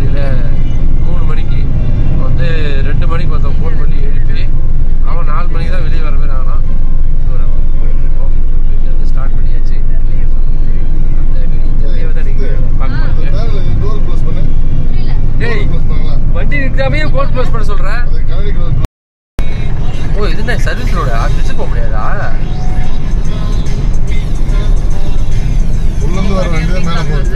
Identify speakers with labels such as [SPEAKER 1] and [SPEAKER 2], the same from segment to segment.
[SPEAKER 1] காலையில் 3 மணிக்கு வந்து 2 மணிக்கு வந்தோம். ஃபோன் பண்ணி எழுப்பி அவன் 4 மணிக்கு தான் வெளியே வர மாதிரி ஆகலாம். ஸோ நம்ம போயிட்டுருக்கோம். வீட்டிலேருந்து ஸ்டார்ட் பண்ணியாச்சு. அந்த வீடியோ தான் நீங்கள் பார்க்க மாட்டீங்க. டேய் வண்டி நிற்காமே கோட் க்ளோஸ் பண்ண சொல்கிறேன். ஓ இது என்ன சர்வீஸ் ரோடா? பிடிச்சு போக முடியாதா? உள்ளேருந்து வர வண்டி தான் மேலே போகுது.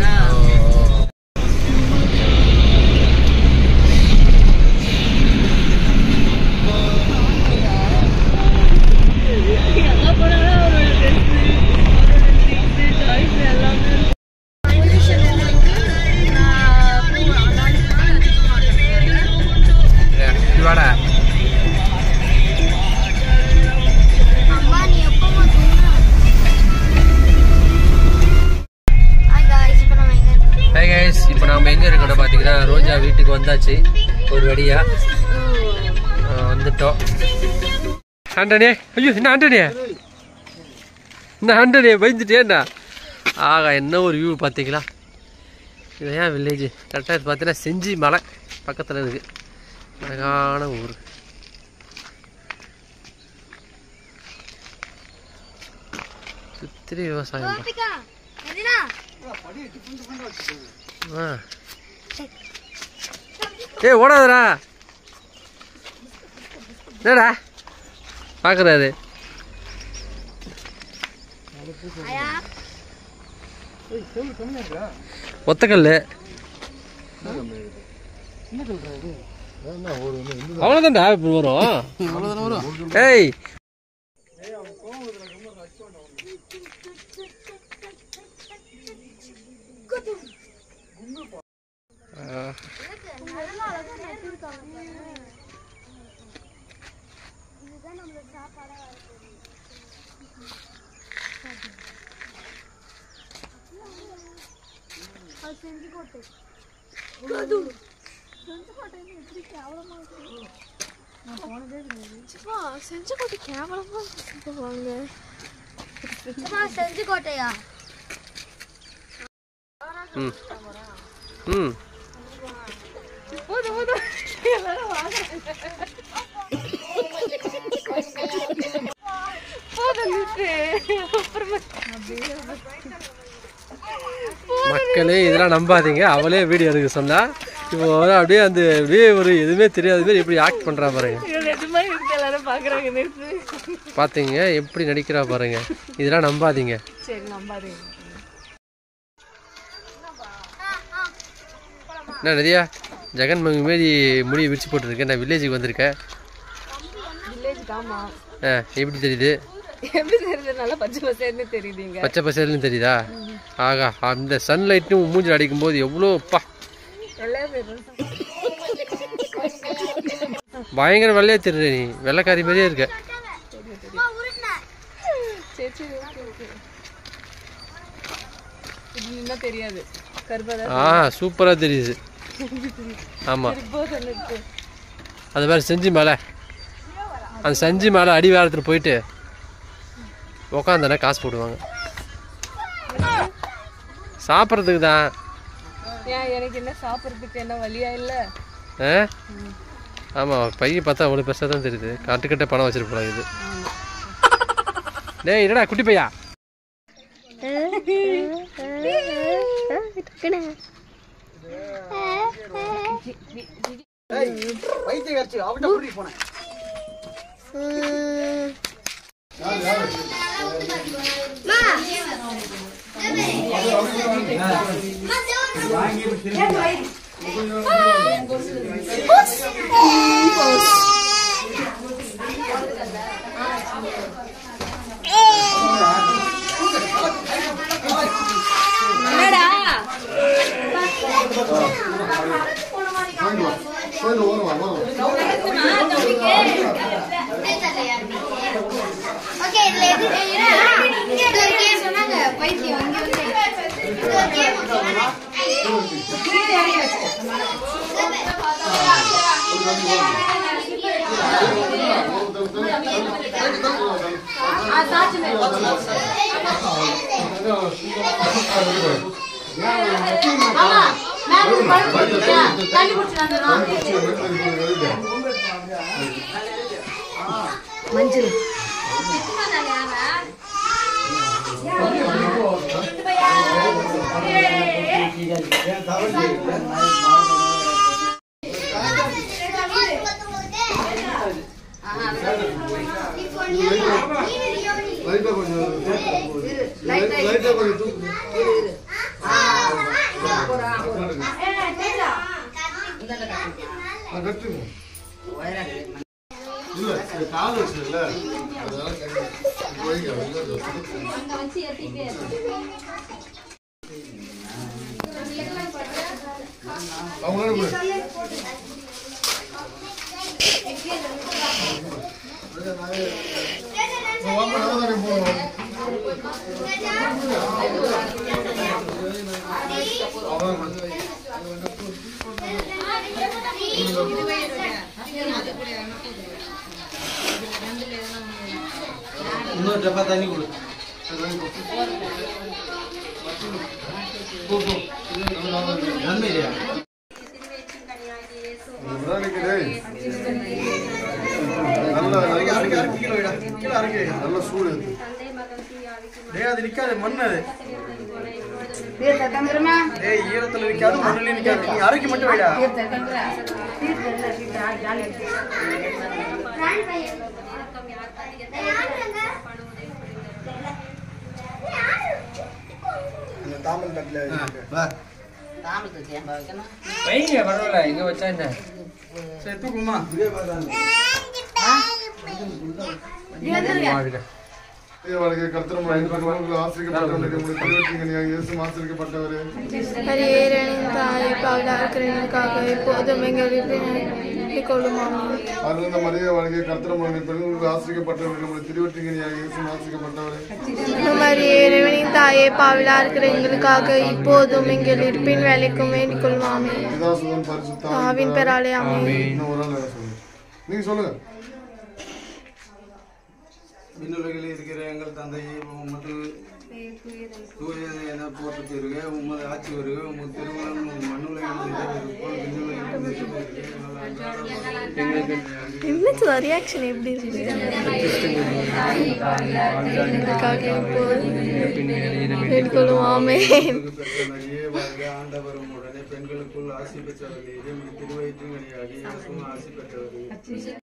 [SPEAKER 1] இப்போ நம்ம எங்கே இருக்கோம் பார்த்தீங்கன்னா ரோஜா வீட்டுக்கு வந்தாச்சு. ஒரு வழியா வந்துட்டோம். ஆண்டனே ஐயோ என்ன ஆண்டனே என்ன ஆண்டனே பயந்துட்டேண்ணா. ஆகா என்ன ஒரு வியூ பார்த்தீங்களா? இது ஏன் வில்லேஜ் கரெக்டாக இது பார்த்தீங்கன்னா செஞ்சி மலை பக்கத்தில் இருக்குது. அழகான ஊர். சுற்றி விவசாயம். ஏய் ஓடாதடா. என்னடா பார்க்குறாரு? ஒத்தக்கல் அவ்வளோதான்டா இப்போ வரும். ஏய்
[SPEAKER 2] செஞ்சிக்கோட்டை கேவலமா போவாங்க. செஞ்சிக்கோட்டையா?
[SPEAKER 1] மக்களே இதெல்லாம் நம்பாதீங்க. அவளே வீடியோ எடுக்க சொன்னா இப்போ அப்படியே அந்த அப்படியே ஒரு எதுவுமே தெரியாத மாதிரி எப்படி ஆக்ட் பண்றா பாருங்க. பாத்தீங்க எப்படி நடிக்கிறா பாருங்க. இதெல்லாம் நம்பாதீங்க. என்ன நதியா ஜெகன் மங்கி மாரி முடியை விரிச்சு போட்டுருக்கேன். நான் வில்லேஜுக்கு வந்திருக்கேன். எப்படி தெரியுது? பச்சை பசேல்னு தெரியுதா? ஆகா அந்த சன்லைட்டும் மூஞ்சில் அடிக்கும் போது எவ்வளோ பயங்கர வெள்ளையா தெரியுது. நீ வெள்ளைக்காரி மாதிரியே இருக்க. சூப்பரா தெரியுது. ஆமா அது மாதிரி செஞ்சி மேலே அந்த செஞ்சி மேலே அடிவாரத்தில் போயிட்டு உக்காந்தானே காசு போடுவாங்க. சாப்பிட்றதுக்கு தான்.
[SPEAKER 2] எனக்கு என்ன சாப்பிட்றதுக்கு என்ன வழியா இல்லை?
[SPEAKER 1] ஆமாம் பையன் பார்த்தா அவ்வளோ பெருசாக தான் தெரியுது. கட்டுக்கட்ட பணம் வச்சுட்டு போடாது. டேய் என்னடா குட்டி பையா?
[SPEAKER 2] Mama.
[SPEAKER 3] மஞ்சள்
[SPEAKER 4] இன்னொரு டப்பா தண்ணி கொடு. நன்மை இல்லையா?
[SPEAKER 5] நல்ல சூடு
[SPEAKER 4] அது நிக்காது மண் அது. ஈரத்துல நிக்காது மண்ணுல நிக்காது. நீ அரைக்கு மட்டும் வைடா. தாமல் தட்டுல
[SPEAKER 1] வைங்க பரவாயில்ல இங்க வச்சா என்ன
[SPEAKER 4] சரி தூக்குமா
[SPEAKER 6] தாயே பாவிலா இருக்கிற எங்களுக்காக இப்போதும் எங்கள் இருப்பின் வேலைக்கும் வேண்டிக் கொள்வாமே. ஆவின் பெறாலே ஆமென்.
[SPEAKER 5] நீங்க சொல்லுங்க.
[SPEAKER 4] விண்ணுலகில் இருக்கிற எங்கள் தந்தையை உமது தூயது என போட்டு தருக. உமது ஆட்சி வருக. உமது திருமணம் மண்ணுலகில் நிறைவேறும் விண்ணுலகில்
[SPEAKER 6] ரியாக்ஷன் எப்படி இருக்கு?
[SPEAKER 4] ஆண்டவரும் உடனே பெண்களுக்குள் ஆசி பெற்றவர்களே திருவயிற்றின் வழியாகி ஆசி பெற்றவர்கள்.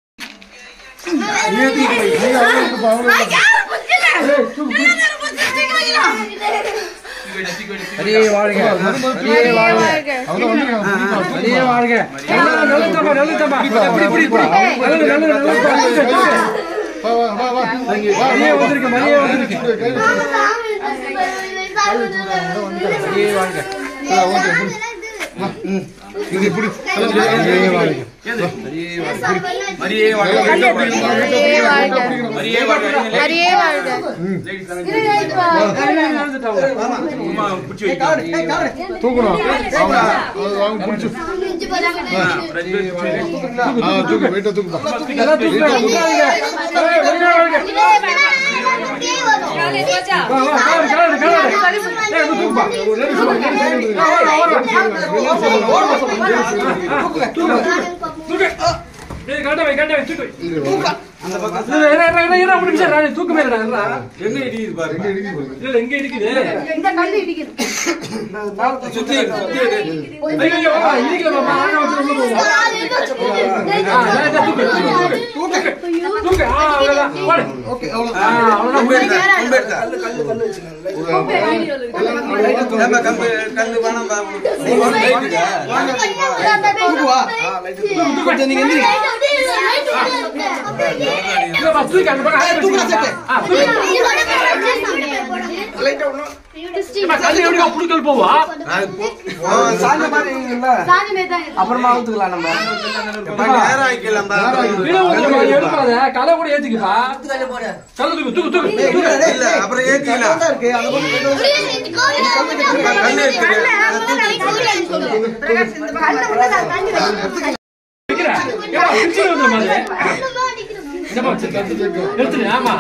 [SPEAKER 1] எடுத்துரு. ஆமா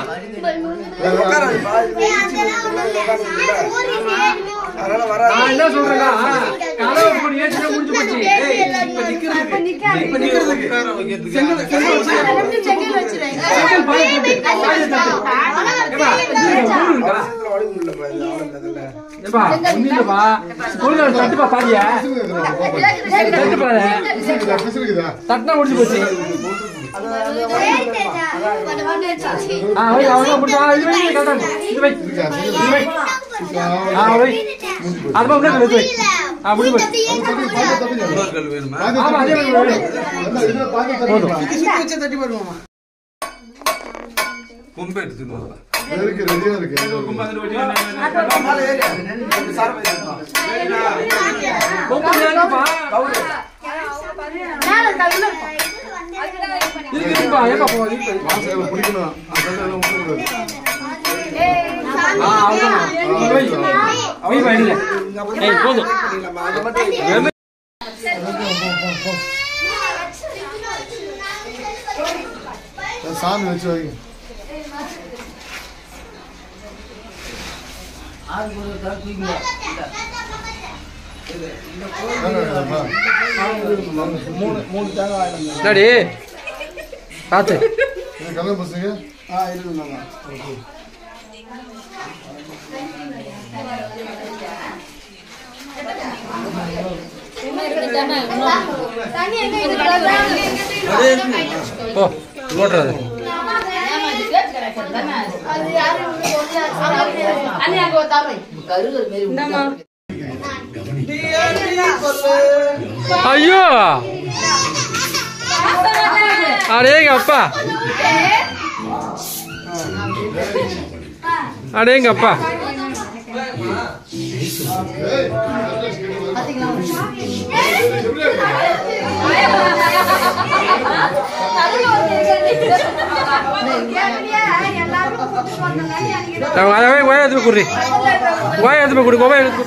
[SPEAKER 1] நான் என்ன சொல்றேன்னா கனவு போய் ஏற்ற முடிஞ்சு போச்சு. தட்டுப்பா பாதியா தட்டுனா முடிஞ்சு போச்சு.
[SPEAKER 4] கொம்பு எடுத்துட்டு
[SPEAKER 5] சாமி வச்சு வைங்க.
[SPEAKER 1] என்னடி பார்த்து
[SPEAKER 5] கல்யாணம் பசங்க
[SPEAKER 1] ஓ ஓட்டுறது ஐயோ அடேங்க அப்பா அடேங்க அப்பா குடி குடி கோவா எடுத்து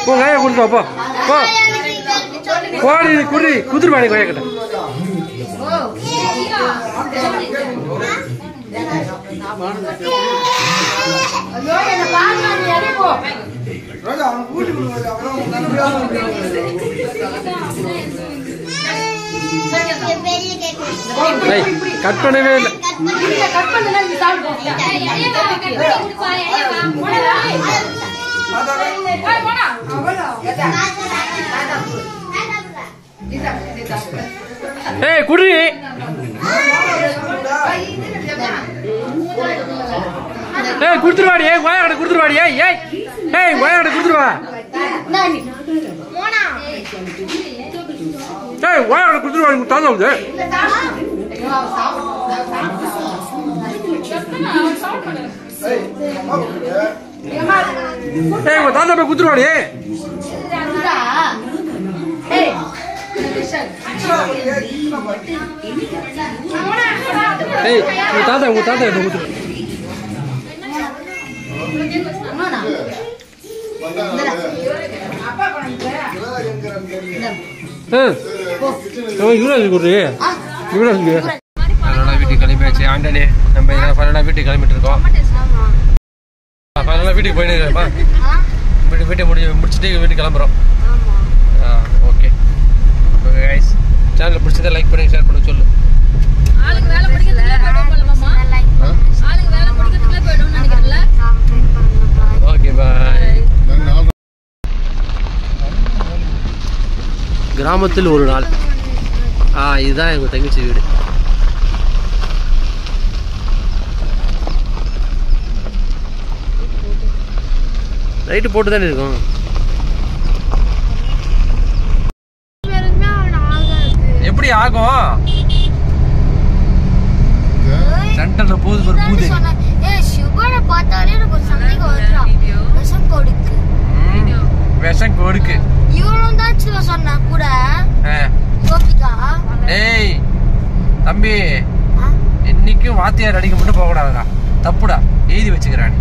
[SPEAKER 1] கோயா குடுப்பா போ கோடி குடி குதிரு பாடி கோயா கிட்ட கட் பண்ணவே இல்லை ஏய் குடி ஏய் குடுத்துருவாடி ஏய் கோயா கிட்ட குடுத்துருவாடி ஏய் ஏய் ஏய் கோயா கிட்ட குடுத்துருவா ஏய் கோயா கிட்ட குடுத்துருவாடி தாங்க ஏய் உங்க தாத்தா போய் குடுத்துருவாடி ஏய் உங்க தாத்தா என்ன குடுத்துரு வீட்டுக்கு கிளம்பியாச்சு ஆண்டனே. நம்ம வீட்டுக்கு கிளம்பிட்டு இருக்கோம். வீட்டுக்கு போயிட்டு வீட்டை முடிச்சுட்டு வீட்டுக்கு கிளம்புறோம். ஓகே கைஸ், சேனலை பிடிச்சதை லைக் பண்ணி ஷேர் பண்ண சொல்லு. Okay bye. கிராமத்தில் ஒரு நாள். இதுதான் எங்க தங்கச்சி வீடு. லைட்டு போட்டு தானே இருக்கும். எப்படி ஆகும்? சென்டர்ல போகுது ஒரு பூது. விஷம் கொடுக்கு. டேய் தம்பி, இன்னைக்கு வரைக்கும் வாத்தியார் அடிக்க மட்டும் போகக்கூடாதுடா, தப்புடா, எழுதி வச்சுக்கிறான்.